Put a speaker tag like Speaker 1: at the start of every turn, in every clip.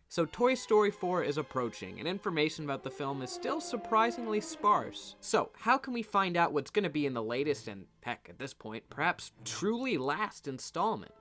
Speaker 1: So Toy Story 4 is approaching, and information about the film is still surprisingly sparse. So how can we find out what's going to be in the latest and, heck, at this point, perhaps truly last installment?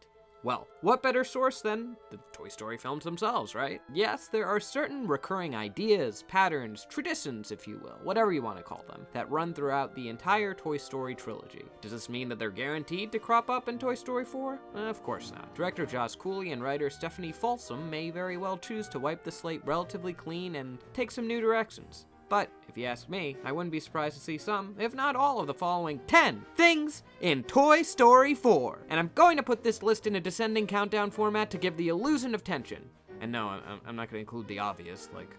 Speaker 1: Well, what better source than the Toy Story films themselves, right? Yes, there are certain recurring ideas, patterns, traditions, if you will, whatever you want to call them, that run throughout the entire Toy Story trilogy. Does this mean that they're guaranteed to crop up in Toy Story 4? Of course not. Director Joss Cooley and writer Stephanie Folsom may very well choose to wipe the slate relatively clean and take some new directions. But, if you ask me, I wouldn't be surprised to see some, if not all, of the following 10 things in Toy Story 4. And I'm going to put this list in a descending countdown format to give the illusion of tension. And no, I'm not going to include the obvious, like,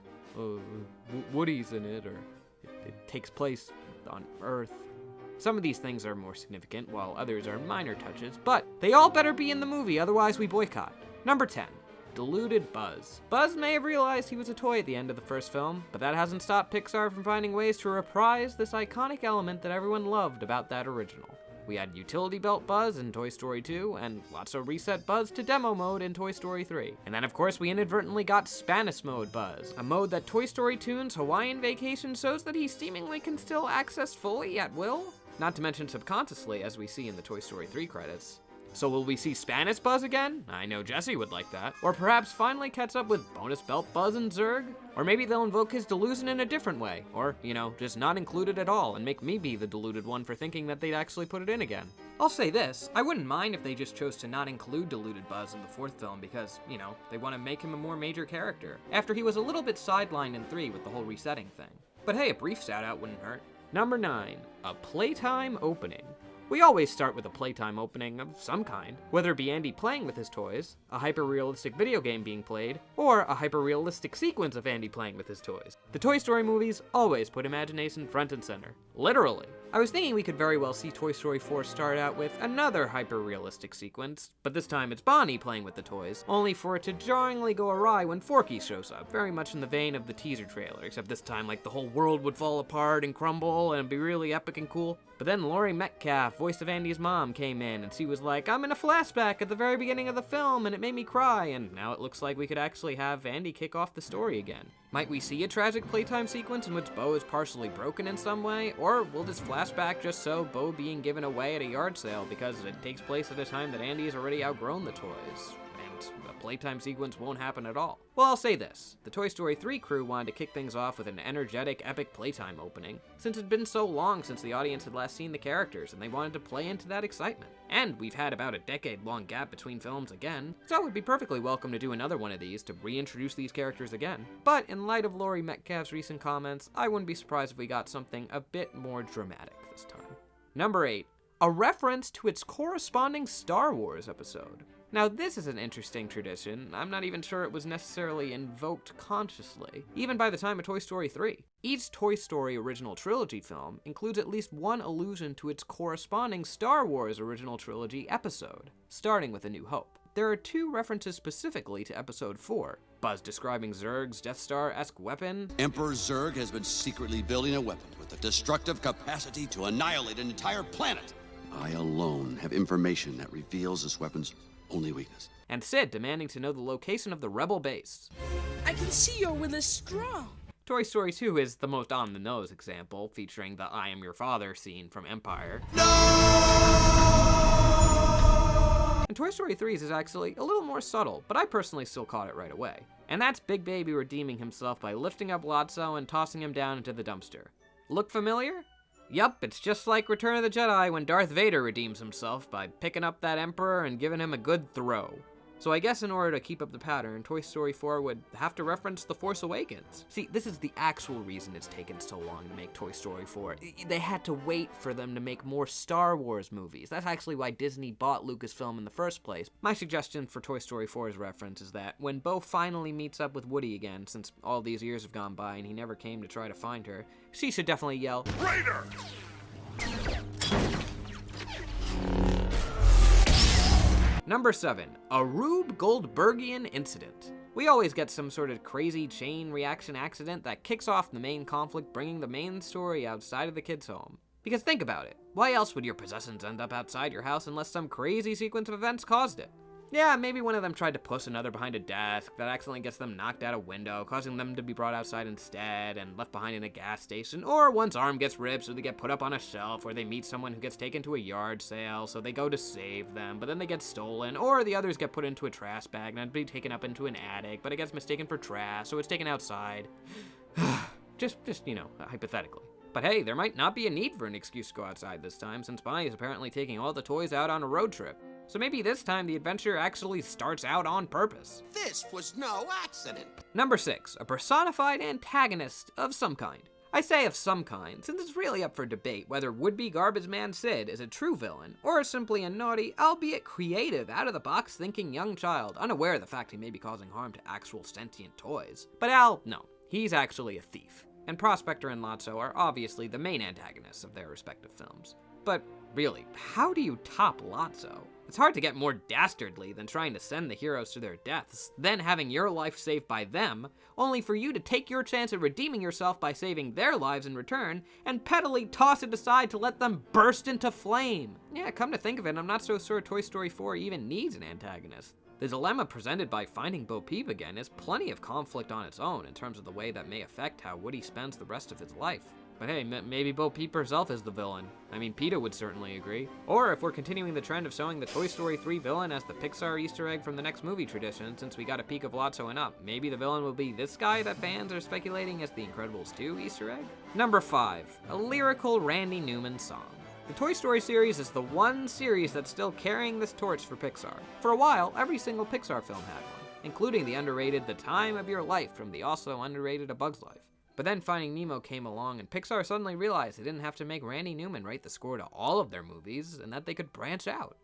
Speaker 1: Woody's in it, or it takes place on Earth. Some of these things are more significant, while others are minor touches, but they all better be in the movie, otherwise we boycott. Number 10. Deluded Buzz. Buzz may have realized he was a toy at the end of the first film, but that hasn't stopped Pixar from finding ways to reprise this iconic element that everyone loved about that original. We had Utility Belt Buzz in Toy Story 2, and lots of Reset Buzz to Demo Mode in Toy Story 3. And then of course we inadvertently got Spanish Mode Buzz, a mode that Toy Story Toon's Hawaiian Vacation shows that he seemingly can still access fully at will? Not to mention subconsciously, as we see in the Toy Story 3 credits. So will we see Spanish Buzz again? I know Jesse would like that. Or perhaps finally catch up with Bonus Belt Buzz and Zurg? Or maybe they'll invoke his delusion in a different way. Or, just not include it at all and make me be the deluded one for thinking that they'd actually put it in again. I'll say this, I wouldn't mind if they just chose to not include Deluded Buzz in the fourth film because, they want to make him a more major character, after he was a little bit sidelined in 3 with the whole resetting thing. But hey, a brief shout out wouldn't hurt. Number 9, a playtime opening. We always start with a playtime opening of some kind, whether it be Andy playing with his toys, a hyper-realistic video game being played, or a hyper-realistic sequence of Andy playing with his toys. The Toy Story movies always put imagination front and center. Literally. I was thinking we could very well see Toy Story 4 start out with another hyper-realistic sequence, but this time it's Bonnie playing with the toys, only for it to jarringly go awry when Forky shows up, very much in the vein of the teaser trailer, except this time like the whole world would fall apart and crumble and it'd be really epic and cool. But then Laurie Metcalf, voice of Andy's mom, came in and she was like, I'm in a flashback at the very beginning of the film and it made me cry, and now it looks like we could actually have Andy kick off the story again. Might we see a tragic playtime sequence in which Bo is partially broken in some way, or will this flashback just show Bo being given away at a yard sale because it takes place at a time that Andy has already outgrown the toys? The playtime sequence won't happen at all. Well, I'll say this. The Toy Story 3 crew wanted to kick things off with an energetic, epic playtime opening, since it'd been so long since the audience had last seen the characters, and they wanted to play into that excitement. And we've had about a decade-long gap between films again, so it'd be perfectly welcome to do another one of these to reintroduce these characters again. But in light of Laurie Metcalf's recent comments, I wouldn't be surprised if we got something a bit more dramatic this time. Number 8. A reference to its corresponding Star Wars episode. Now, this is an interesting tradition. I'm not even sure it was necessarily invoked consciously, even by the time of Toy Story 3. Each Toy Story original trilogy film includes at least one allusion to its corresponding Star Wars original trilogy episode, starting with A New Hope. There are 2 references specifically to Episode 4, Buzz describing Zurg's Death Star-esque weapon.
Speaker 2: Emperor Zurg has been secretly building a weapon with the destructive capacity to annihilate an entire planet. I alone have information that reveals this weapon's only weakness.
Speaker 1: And Sid demanding to know the location of the Rebel base.
Speaker 3: I can see your will is strong.
Speaker 1: Toy Story 2 is the most on-the-nose example, featuring the I Am Your Father scene from Empire.
Speaker 2: No!
Speaker 1: And Toy Story 3's is actually a little more subtle, but I personally still caught it right away. And that's Big Baby redeeming himself by lifting up Lotso and tossing him down into the dumpster. Look familiar? Yup, it's just like Return of the Jedi when Darth Vader redeems himself by picking up that Emperor and giving him a good throw. So I guess in order to keep up the pattern, Toy Story 4 would have to reference The Force Awakens. See, this is the actual reason it's taken so long to make Toy Story 4. They had to wait for them to make more Star Wars movies. That's actually why Disney bought Lucasfilm in the first place. My suggestion for Toy Story 4's reference is that when Bo finally meets up with Woody again, since all these years have gone by and he never came to try to find her, she should definitely yell, "Raider!" Number 7, a Rube Goldbergian incident. We always get some sort of crazy chain reaction accident that kicks off the main conflict, bringing the main story outside of the kid's home. Because think about it, why else would your possessions end up outside your house unless some crazy sequence of events caused it? Yeah, maybe one of them tried to push another behind a desk that accidentally gets them knocked out a window, causing them to be brought outside instead and left behind in a gas station. Or one's arm gets ripped, so they get put up on a shelf, or they meet someone who gets taken to a yard sale, so they go to save them, but then they get stolen. Or the others get put into a trash bag and be taken up into an attic, but it gets mistaken for trash, so it's taken outside. just, hypothetically. But hey, there might not be a need for an excuse to go outside this time, since Bonnie is apparently taking all the toys out on a road trip. So maybe this time the adventure actually starts out on purpose.
Speaker 4: This was no accident.
Speaker 1: Number 6, a personified antagonist of some kind. I say of some kind, since it's really up for debate whether would-be garbage man Sid is a true villain, or simply a naughty, albeit creative, out-of-the-box thinking young child, unaware of the fact he may be causing harm to actual sentient toys. But Al, no, he's actually a thief. And Prospector and Lotso are obviously the main antagonists of their respective films. But really, how do you top Lotso? It's hard to get more dastardly than trying to send the heroes to their deaths, then having your life saved by them, only for you to take your chance at redeeming yourself by saving their lives in return, and pettily toss it aside to let them burst into flame. Yeah, come to think of it, I'm not so sure Toy Story 4 even needs an antagonist. The dilemma presented by finding Bo Peep again is plenty of conflict on its own in terms of the way that may affect how Woody spends the rest of his life. But hey, maybe Bo Peep herself is the villain. I mean, PETA would certainly agree. Or if we're continuing the trend of showing the Toy Story 3 villain as the Pixar Easter egg from the next movie tradition, since we got a peek of Lotso and Up, maybe the villain will be this guy that fans are speculating as the Incredibles 2 Easter egg? Number 5, a lyrical Randy Newman song. The Toy Story series is the one series that's still carrying this torch for Pixar. For a while, every single Pixar film had one, including the underrated The Time of Your Life from the also underrated A Bug's Life. But then Finding Nemo came along, and Pixar suddenly realized they didn't have to make Randy Newman write the score to all of their movies, and that they could branch out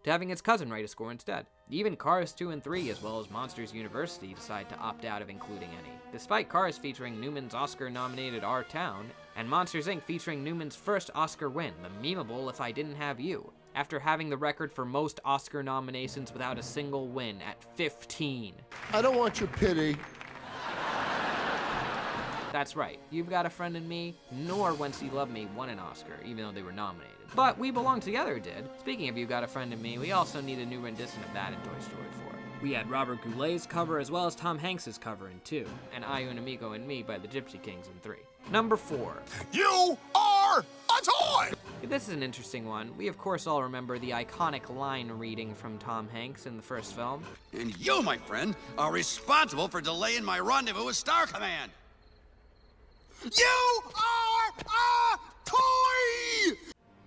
Speaker 1: to having its cousin write a score instead. Even Cars 2 and 3, as well as Monsters University, decided to opt out of including any, despite Cars featuring Newman's Oscar-nominated Our Town, and Monsters, Inc. featuring Newman's first Oscar win, the memeable If I Didn't Have You, after having the record for most Oscar nominations without a single win at 15.
Speaker 4: I don't want your pity.
Speaker 1: That's right, You've Got a Friend in Me, nor Once You Love Me won an Oscar, even though they were nominated. But We Belong Together did. Speaking of You've Got a Friend in Me, we also need a new rendition of that in Toy Story 4. We had Robert Goulet's cover as well as Tom Hanks' cover in 2, and Ayu and Amigo and Me by the Gypsy Kings in 3. Number 4.
Speaker 4: You are a toy!
Speaker 1: This is an interesting one. We of course all remember the iconic line reading from Tom Hanks in the first film.
Speaker 2: And you, my friend, are responsible for delaying my rendezvous with Star Command.
Speaker 4: You are a toy!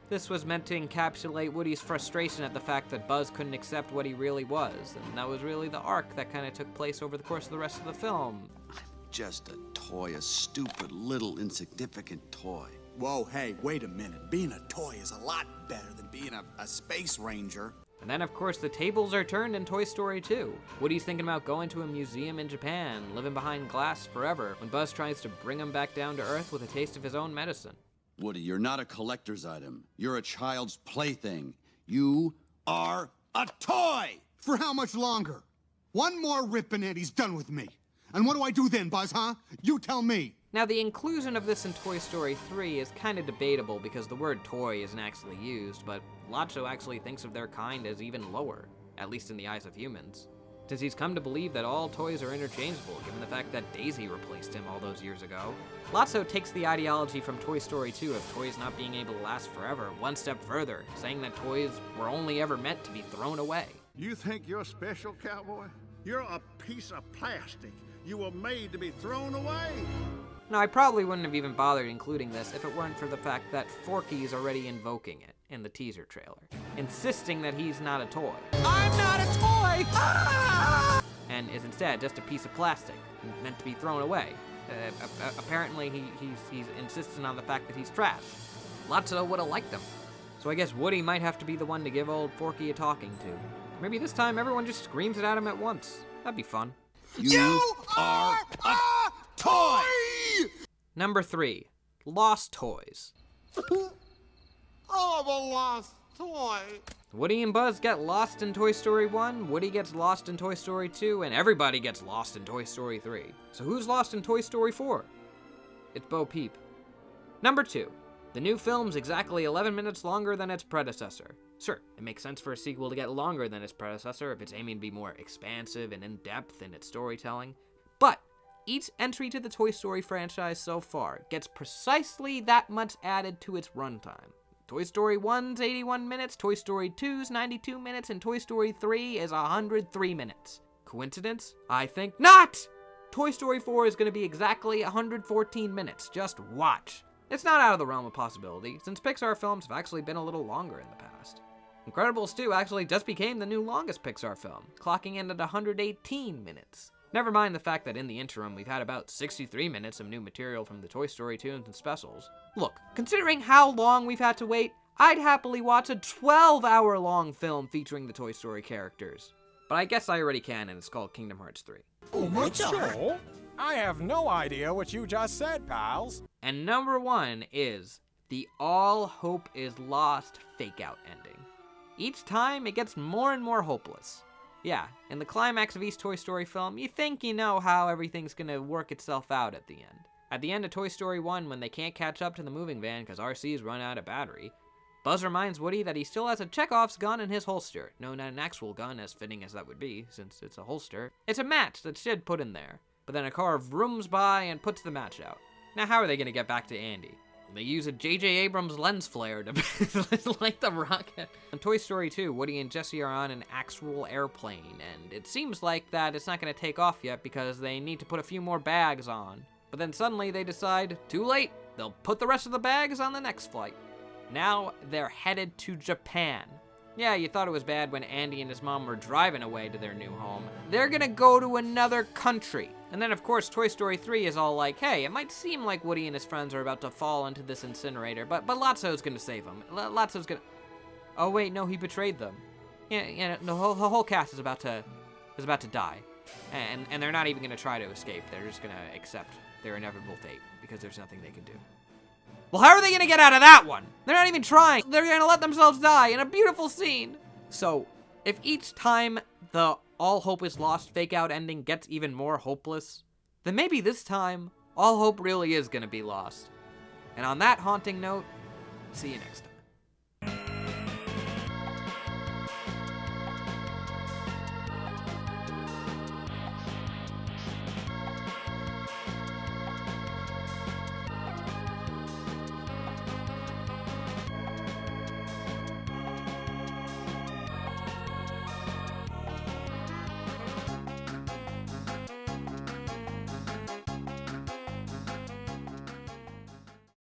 Speaker 1: This was meant to encapsulate Woody's frustration at the fact that Buzz couldn't accept what he really was, and that was really the arc that kind of took place over the course of the rest of the film.
Speaker 2: I'm just a toy, a stupid, little, insignificant toy.
Speaker 5: Whoa, hey, wait a minute. Being a toy is a lot better than being a space ranger.
Speaker 1: And then, of course, the tables are turned in Toy Story 2. Woody's thinking about going to a museum in Japan, living behind glass forever, when Buzz tries to bring him back down to Earth with a taste of his own medicine.
Speaker 2: Woody, you're not a collector's item. You're a child's plaything. You are a toy!
Speaker 6: For how much longer? One more rip and he's done with me. And what do I do then, Buzz, huh? You tell me.
Speaker 1: Now, the inclusion of this in Toy Story 3 is kind of debatable because the word toy isn't actually used, but Lotso actually thinks of their kind as even lower, at least in the eyes of humans, since he's come to believe that all toys are interchangeable, given the fact that Daisy replaced him all those years ago. Lotso takes the ideology from Toy Story 2 of toys not being able to last forever one step further, saying that toys were only ever meant to be thrown away.
Speaker 7: You think you're special, cowboy? You're a piece of plastic. You were made to be thrown away.
Speaker 1: Now, I probably wouldn't have even bothered including this if it weren't for the fact that Forky is already invoking it in the teaser trailer, insisting that he's not a toy.
Speaker 5: I'm not a toy! Ah!
Speaker 1: And is instead just a piece of plastic, meant to be thrown away. Apparently, he's insisting on the fact that he's trash. Lotso would have liked him. So I guess Woody might have to be the one to give old Forky a talking to. Maybe this time everyone just screams it at him at once. That'd be fun.
Speaker 4: You are a toy!
Speaker 1: Number 3, Lost Toys.
Speaker 4: Oh, the lost toy.
Speaker 1: Woody and Buzz get lost in Toy Story 1, Woody gets lost in Toy Story 2, and everybody gets lost in Toy Story 3. So who's lost in Toy Story 4? It's Bo Peep. Number 2, the new film's exactly 11 minutes longer than its predecessor. Sure, it makes sense for a sequel to get longer than its predecessor if it's aiming to be more expansive and in-depth in its storytelling. But each entry to the Toy Story franchise so far gets precisely that much added to its runtime. Toy Story 1's 81 minutes, Toy Story 2's 92 minutes, and Toy Story 3 is 103 minutes. Coincidence? I think not! Toy Story 4 is going to be exactly 114 minutes. Just watch. It's not out of the realm of possibility, since Pixar films have actually been a little longer in the past. Incredibles 2 actually just became the new longest Pixar film, clocking in at 118 minutes. Never mind the fact that in the interim, we've had about 63 minutes of new material from the Toy Story tunes and specials. Look, considering how long we've had to wait, I'd happily watch a 12-hour-long film featuring the Toy Story characters. But I guess I already can, and it's called Kingdom Hearts 3.
Speaker 8: Joel? I have no idea what you just said, pals.
Speaker 1: And number 1 is the All Hope Is Lost fake-out ending. Each time, it gets more and more hopeless. Yeah, in the climax of each Toy Story film, you think you know how everything's gonna work itself out at the end. At the end of Toy Story 1, when they can't catch up to the moving van because RC's run out of battery, Buzz reminds Woody that he still has a Chekhov's gun in his holster. No, not an actual gun, as fitting as that would be, since it's a holster. It's a match that Sid put in there. But then a car vrooms by and puts the match out. Now how are they gonna get back to Andy? They use a J.J. Abrams lens flare to light the rocket. In Toy Story 2, Woody and Jessie are on an actual airplane, and it seems like that it's not going to take off yet because they need to put a few more bags on. But then suddenly they decide, too late, they'll put the rest of the bags on the next flight. Now they're headed to Japan. Yeah, you thought it was bad when Andy and his mom were driving away to their new home. They're gonna go to another country. And then, of course, Toy Story 3 is all like, hey, it might seem like Woody and his friends are about to fall into this incinerator, but Lotso's gonna save them. Lotso's gonna... Oh, wait, no, he betrayed them. Yeah, the whole cast is about to die. And they're not even gonna try to escape. They're just gonna accept their inevitable fate, because there's nothing they can do. Well, how are they gonna get out of that one? They're not even trying. They're gonna let themselves die in a beautiful scene. So, if each time the All Hope Is Lost fake-out ending gets even more hopeless, then maybe this time, all hope really is gonna be lost. And on that haunting note, see you next time.